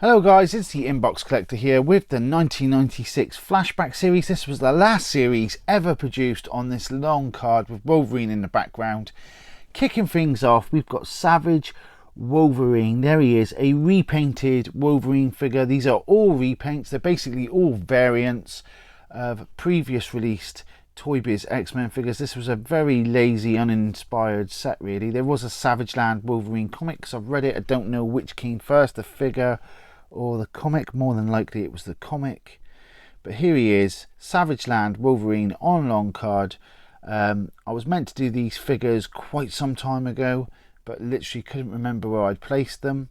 Hello guys, it's the Inbox Collector here with the 1996 flashback series. This was the last series ever produced on this long card with Wolverine in the background. Kicking things off, we've got Savage Wolverine. There he is, a repainted Wolverine figure. These are all repaints. They're basically all variants of previous released Toybiz X-Men figures. This was a very lazy, uninspired set really. There was a Savage Land Wolverine comic, I've read it. I don't know which came first, the figure or the comic. More than likely it was the comic, but here he is, Savage Land Wolverine on long card. I was meant to do these figures quite some time ago, but literally couldn't remember where I'd placed them.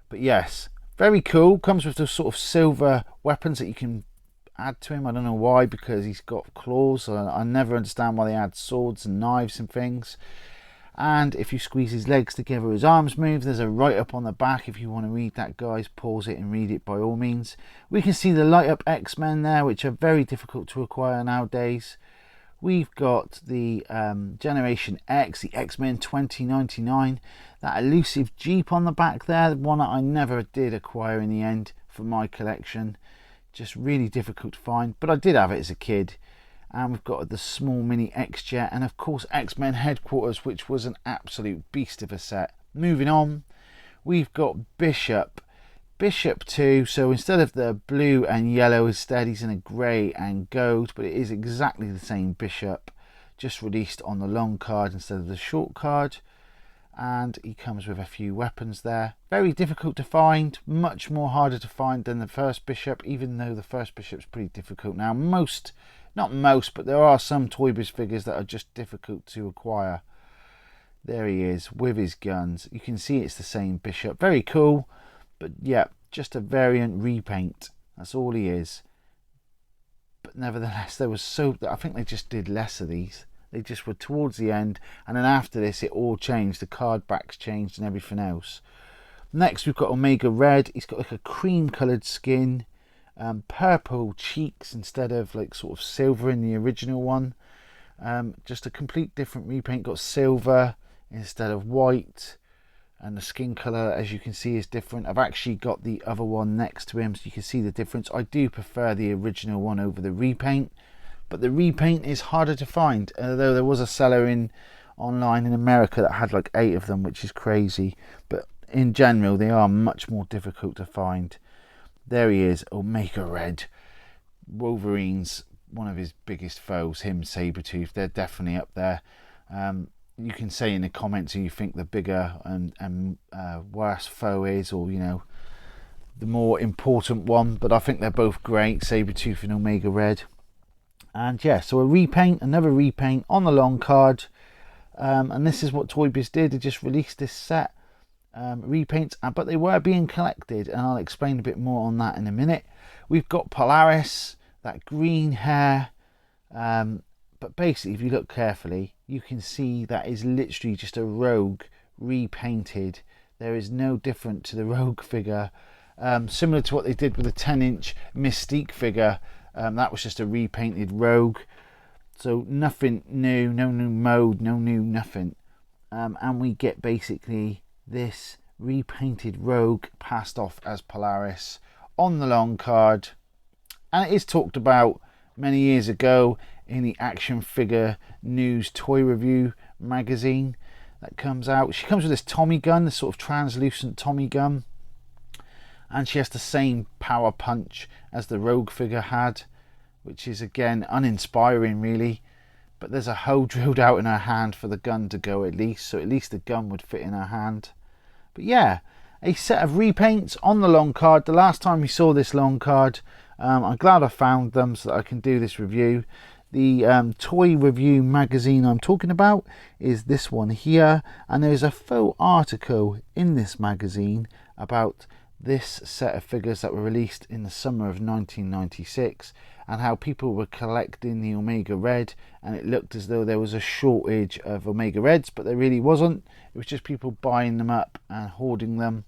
But yes, very cool. Comes with those sort of silver weapons that you can add to him. I don't know why, because he's got claws. I never understand why they add swords and knives and things. And if you squeeze his legs together, his arms move. There's a write-up on the back. If you want to read that, guys, pause it and read it by all means. We can see the light-up X-Men there, which are very difficult to acquire nowadays. We've got the Generation X, the X-Men 2099. That elusive Jeep on the back there, the one that I never did acquire in the end for my collection. Just really difficult to find, but I did have it as a kid. And we've got the small mini X-Jet, and of course X-Men Headquarters, which was an absolute beast of a set. Moving on, we've got Bishop 2. So instead of the blue and yellow, instead he's in a grey and gold, but it is exactly the same Bishop, just released on the long card instead of the short card. And he comes with a few weapons there. Very difficult to find, much more harder to find than the first Bishop, even though the first Bishop's pretty difficult now. Not most, but there are some Toybiz figures that are just difficult to acquire. There he is with his guns. You can see it's the same Bishop. Very cool, but yeah, just a variant repaint. That's all he is. But nevertheless, I think they just did less of these. They just were towards the end, and then after this it all changed. The card backs changed and everything else. Next we've got Omega Red. He's got like a cream coloured skin. Purple cheeks instead of like sort of silver in the original one. Just a complete different repaint. Got silver instead of white, and the skin colour, as you can see, is different. I've actually got the other one next to him so you can see the difference. I do prefer the original one over the repaint, but the repaint is harder to find, although there was a seller online in America that had like 8 of them, which is crazy, but in general they are much more difficult to find. There he is, Omega Red. Wolverine's one of his biggest foes, him, Sabretooth. They're definitely up there. You can say in the comments who you think the bigger and worse foe is, or you know, the more important one. But I think they're both great, Sabretooth and Omega Red. And yeah, so a repaint, another repaint on the long card. And this is what Toybiz did. They just released this set. Repaints, but they were being collected, and I'll explain a bit more on that in a minute. We've got Polaris, that green hair, but basically if you look carefully you can see that is literally just a Rogue repainted. There is no different to the Rogue figure, similar to what they did with the 10-inch Mystique figure. That was just a repainted Rogue, so nothing new, no new mode, no new nothing. And we get basically this repainted Rogue passed off as Polaris on the long card, and it is talked about many years ago in the Action Figure News Toy Review magazine that comes out. She comes with this Tommy gun, this sort of translucent Tommy gun, and she has the same power punch as the Rogue figure had, which is again uninspiring really. But there's a hole drilled out in her hand for the gun to go at least, so at least the gun would fit in her hand. But yeah, a set of repaints on the long card. The last time we saw this long card, I'm glad I found them so that I can do this review. The toy review magazine I'm talking about is this one here, and there's a full article in this magazine about this set of figures that were released in the summer of 1996 and how people were collecting the Omega Red, and it looked as though there was a shortage of Omega Reds, but there really wasn't. It was just people buying them up and hoarding them.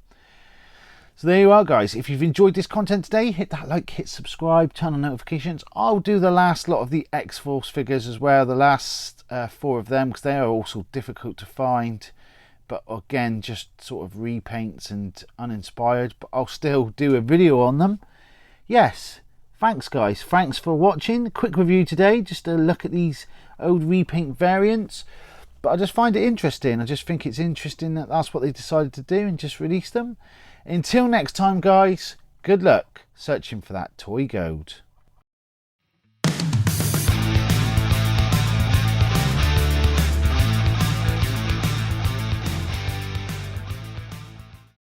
So there you are, guys. If you've enjoyed this content today, hit that like, hit subscribe, turn on notifications. I'll do the last lot of the X-Force figures as well, the last 4 of them, because they are also difficult to find. but again, just sort of repaints and uninspired, but I'll still do a video on them. Yes, thanks guys, thanks for watching. Quick review today, just a look at these old repaint variants, but I just find it interesting. I just think it's interesting that that's what they decided to do and just release them. Until next time guys, good luck searching for that toy gold.